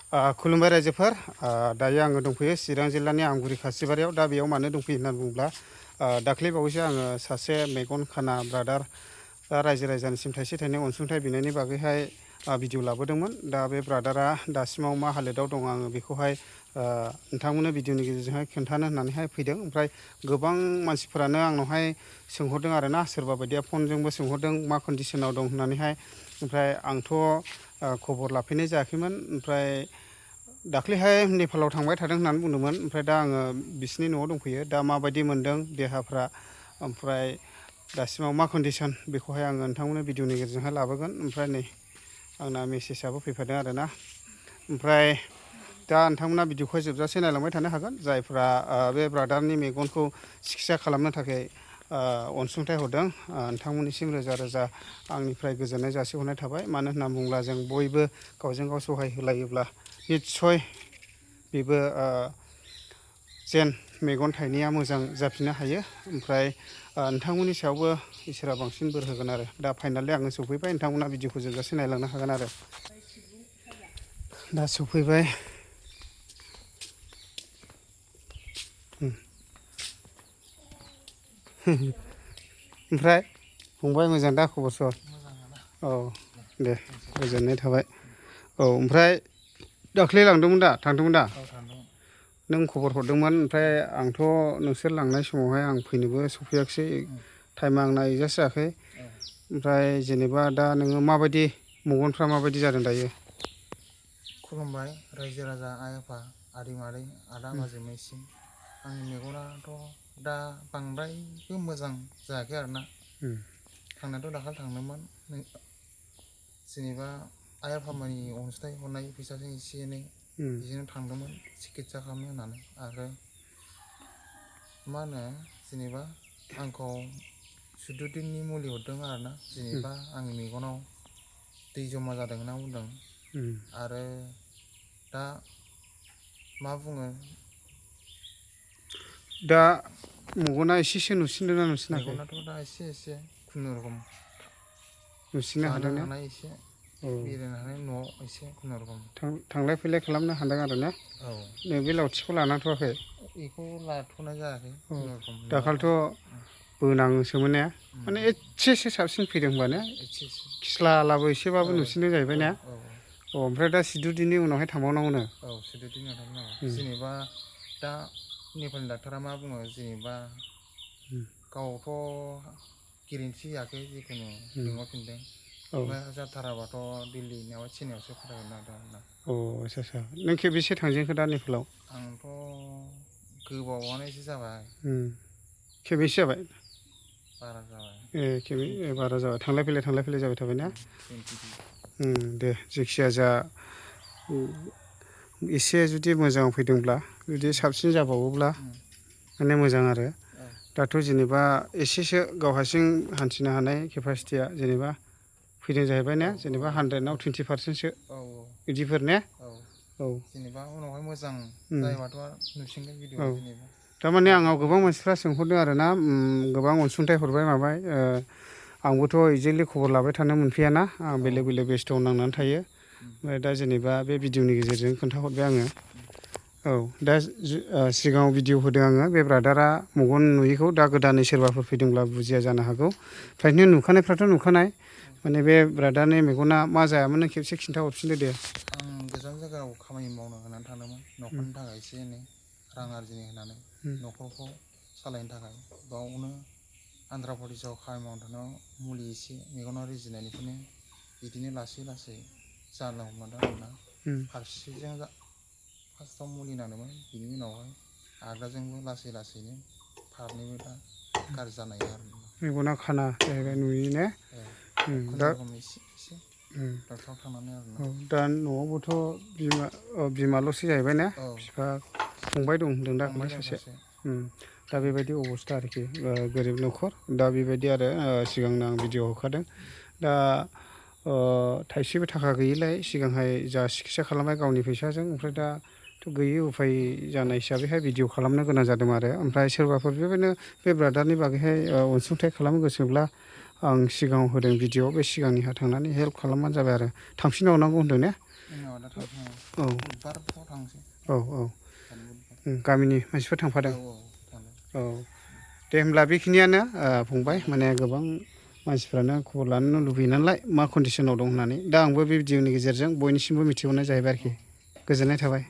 खुलुमबाय रायजोफोर दायो आङो दंफैयो चिरां जिल्लानि आमगुरि खासिबारियाव दा बेयाव मानो दंफैयो होननानै बुङोब्ला दाख्लै बावैसो आङो सासे मेगन खाना ब्रादार रायजो राजानिसिम थाइसे थाइनै अनसुंथाइ बिनायनि बागैहाय भिडिअ लाबोदोंमोन दा बे ब्रादारा दासिमाव मा हालोदाव दं आङो बेखौहाय नोंथांमोननो भिडिअनि गेजेरजोंहाय खोन्थानो होननानैहाय फैदों ओमफ्राय गोबां मानसिफोरानो आंनावहाय सोंहरदों आरोना सोरबा बायदिया फनजोंबो सोंहरदों मा कन्डिसनाव दं होननानैहाय ओमफ्राय आंथ' खबर लाफैनाय जायाखैमोन ओमफ्राय दाख्लैहाय नेपालाव थांबाय थादों होननानै बुंदोंमोन ओमफ्राय दा आङो बिसिनि न'आव दंफैयो दा माबायदि मोनदों देहाफ्रा ओमफ्राय दासिमाव मा कन्डिसन बेखौहाय आङो नोंथांमोननो भिडिअनि गेजेरजोंहाय लाबोगोन ओमफ्राय नै आंना मेसेजआबो फैफादों आरोना ओमफ्राय दा नोंथांमोना भिडिअखौ जोबजासे नायलांबाय थानो हागोन जायफ्रा बे ब्रादारनि मेगनखौ सिकित्सा खालामनो थाखाय अनसुंथाइ हरदों नोंथांमोननिसिम रोजा रोजा आंनिफ्राय गोजोननाय जासिहरनाय थाबाय मानो होनना बुङोब्ला जों बयबो गावजों गाव सहाय होलायोब्ला निस्सय बेबो जेन मेगन थाइनाया मोजां जाफिननो हायो ओमफ्राय नोंथांमोननि सायावबो इसोरा बांसिन बोर होगोन आरो दा फाइनालि आङो सफैबाय नोंथांमोना भिडिअखौ जोबजासे नायलांनो हागोन आरो दा सफैबाय ओमफ्राय फंबाय मोजां दा खबर सबर औ दे गोजोननाय थाबाय औ ओमफ्राय दाख्लै लांदोंमोन दा थांदोंमोन दा नों खबर हरदोंमोन ओमफ्राय आंथ' नोंसोर लांनाय समावहाय आं फैनोबो सफैयाखिसै टाइमा आंना एडजास्ट जायाखै ओमफ्राय जेनेबा दा नोङो माबायदि मेगनफ्रा माबायदि जादों दायो खुलुमबाय रायजो राजा आइ आफा आदै मादै आदा बाजैमोननिसिम आंनि मेगनाथ' दा बांद्रायबो मोजां जायाखै आरोना थांनायाथ' दाखालि थांदोंमोन जेनेबा आइ आफामोननि अनसुंथाइ हरनाय फैसाजों एसे एनै बेजोंनो थांदोंमोन सिकित्सा खालामनो होननानै आरो मा होनो जेनेबा आंखौ 14 दिननि मुलि हरदों आरोना जेनेबा आंनि मेगनाव दै जमा जादों होनना बुंदों आरो दा मा बुङो दा मेगना एसेसो नुसिनदोंना नुसिनाखै मेगनाथ' दा एसे खुनुरुखुम नुसिननो जानो हादों ने हानाय एसे औ बेरायनो हानाय न'आव एसे खुनुरुखुम थांलाय फैलाय खालामनो हादों आरो ने औ नैबे लावथिखौ लानांथ'वाखै बेखौ लाथ'नाय जायाखै खुनुरुखुम न'आव दाखालिथ' बोनाङोसोमोन ने माने एसेसो साबसिन फैदों होनबा ने खिस्लालाबो एसेबाबो नुसिनदों जाहैबाय ने अ ओमफ्राय दा 14 दिननि उनावहाय थांबावनांगौनो औ 14 दिनाव थांबावनांगौ जेनेबा दा नेपालनि डाक्टारा मा बुङो जेनेबा गावथ' गेरेन्थि होयाखै जिखुनु लिंहरफिनदों ओमफ्राय जाथाराबाथ' दिल्ली नङाबा चेन्नाइआवसो फथायहरनो नागिरदों आरोना अ आच्छा नों खेबबेसे थांजेनखो दा नेपालाव आंथ' गोबावानो एसे जाबाय खेबबेसे जाबाय बारा जाबाय खेबनै बारा जाबाय थांलाय फैलाय जाबाय थाबाय ना 20 दे जेखिया जा एसे जुदि मोजां फैदोंब्ला जुदि साबसिन जाबावोब्ला माने मोजां आरो दाथ' जेनेबा एसेसो गाव हारसिं हान्थिनो हानाय केपासिटिया जेनेबा फैदों जाहैबाय ने जेनेबा 100आव 20%सो बिदिफोर ने औ जेनेबा उनावहाय मोजां जायोबाथ' नुसिनगोन भिडिअआव जेनेबा थारमाने आंनाव गोबां मानसिफ्रा सोंहरदों आरो ना गोबां अनसुंथाइ हरबाय माबाय आंबोथ' एक्जेक्टलि खबर लाबाय थानो मोनफैयाना आं बेलेग बेस्थ'आव नांनानै थायो ओमफ्राय दा जेनेबा बे भिडिअनि गेजेरजों खोन्थाहरबाय आङो औ दा सिगाङाव भिडिअ होदों आङो बे ब्रादारा मेगन नुयैखौ दा गोदानै सोरबाफोर फैदोंब्ला बुजिया जानो हागौ फ्रायनो नुखानायफ्राथ' नुखानाय माने बे ब्रादारनि मेगना मा जायामोन नों खेबसे खिन्थाहरफिनदो दे आं गोजान जायगायाव खामानि मावनो होनानै थांदोंमोन न'खरनि थाखाय एसे एनै रां आरजिनो होनानै न'खरखौ सालायनो थाखाय बावनो आन्ध्रा प्रदेशआव खामानि मावनो थांनायाव मुलि एसे मेगनाव रिजिनायनिफ्रायनो बिदिनो लासै लासै जानो हमदों आरोना फारसेजों फार्स्टआव मुलि नांदोंमोन बिनि उनावहाय आगदाजोंबो लासै लासैनो फारनैबो दा गाज्रि जानाय आरो मेगना खाना जाहैबाय नुयि ने दा खुनुरुखुम एसे डक्टराव थांनानै आरोना दा न'आवबोथ' बिमाल'सो जाहैबाय ना बिफा फंबाय दं होनदों दा फंबाय सासे दा बेबायदि अबस्था आरोखि गोरिब न'खर दा बेबायदि आरो सिगांनो आं भिडिअ होखादों दा थाइसेबो थाखा गैयिलाय सिगांहाय जा सिकित्सा खालामबाय गावनि फैसाजों ओमफ्राय दाथ' गैयि उफाय जानाय हिसाबैहाय भिडिअ खालामनो गोनां जादों आरो ओमफ्राय सोरबाफोर बेबायदिनो बे ब्रादारनि बागैहाय अनसुंथाइ खालामनो गोसोब्ला आं सिगाङाव होदों भिडिअ बे सिगांनिहा थांनानै हेल्प खालामबानो जाबाय आरो थांफिनबावनांगौ होनदों ने जोंनाव दा थांसै औ बुधबारफ्राव थांसै औ औ गामिनि मानसिफोर थांफादों थांदों औ दे होमब्ला बेखिनियानो फंबाय माने गोबां मानसिफ्रानो खबर लानो लुबैयो नालाय मा कन्डिसनाव दं होननानै दा आंबो बे भिडिअनि गेजेरजों बयनिसिमबो मिथिहरनाय जाहैबाय आरोखि गोजोननाय थाबाय